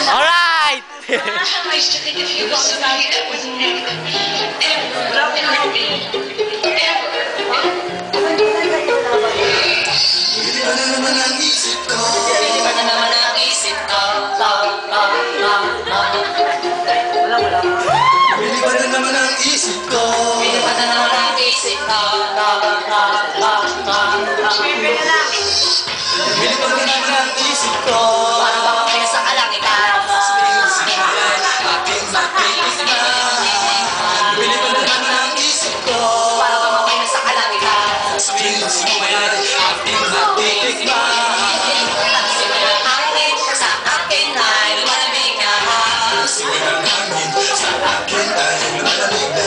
Alright! I used to think if you got somebody that was negative, ever, in me, Hindi ba na naman ang isip ko? Hindi ba na naman ang isip ko? Hindi ba na naman ang isip ko? Hindi ba na naman ang isip ko? Hindi ba na naman ang isip ko? Para bang kaya sa kalangitan? Aking matitikman. Hindi ba na naman ang isip ko? Para bang kaya sa kalangitan? Sa pinisip mo yan, aking matitikman. Hangin sa akin ay lumalamig na. Siway ng hangin sa akin ay lumalamig na.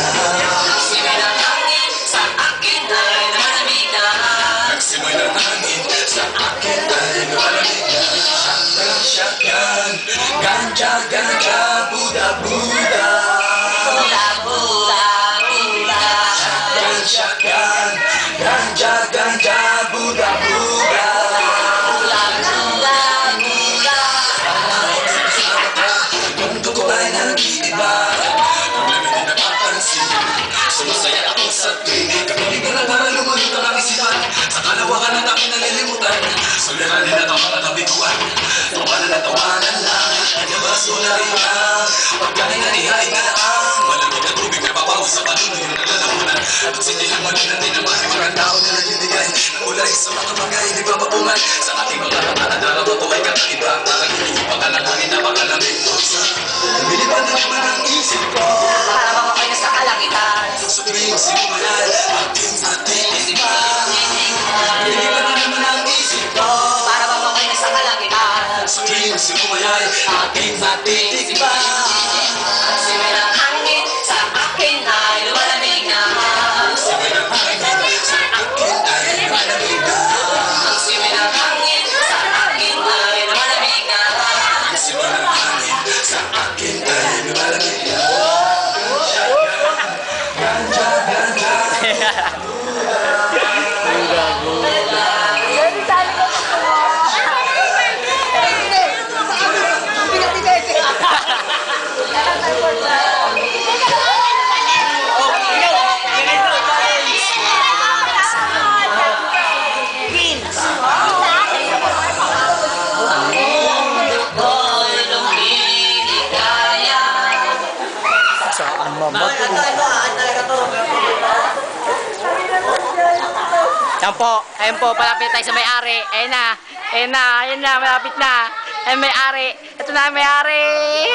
Siway ng hangin sa akin ay lumalamig na. Siway ng hangin sa akin ay lumalamig na. Shotgun, ganja, ganja, Buddha, Buddha. Buda, Buda, Buda. Shotgun, ganja, ganja, Buddha, Buddha. Buda, Buda, Buda. Mundo ko ay nag-iiba. Problema di napapansin. Sumasaya ako sa tuwing kapiling ka na para lumalit ang isipan. Sa kalawakan ng aking nalilimutan. Suliranin at ang mga nabiguan. Tawanan at tawanan lang. Nagabas na rin lang. Pagkain at ihain ka na ang malamig na tubig na papaw sa panuno yung naglalamunan. At sinilang malunan din ang mga tao na nagbibigay ng ulay sa mga bagay di ba mapungan. Sa ating mga katanadara mo ay kakaiba. Parang hindi pa ka ng hangin na makalamig mo. Bili ba na naman ang isip ko? Para bang kaya sa kalangitan? Sa tuwing simulan, aking matitikman. Bili ba na naman ang isip ko? Para bang kaya sa kalangitan? Sa tuwing simulan, aking matitikman. Siway ng hangin sa akin ay lumalamig na. Siway ng hangin sa akin ay lumalamig na. Ang siway ng hangin sa akin ay lumalamig na. Siway ng hangin sa akin ay lumalamig na. Ganja, ganja. Ko'y lumiligaya. Saan mama? Yan po, ayun po, palapit tayo sa may-ari. Ayun na, malapit na. Ayun may-ari. Ito na may-ari.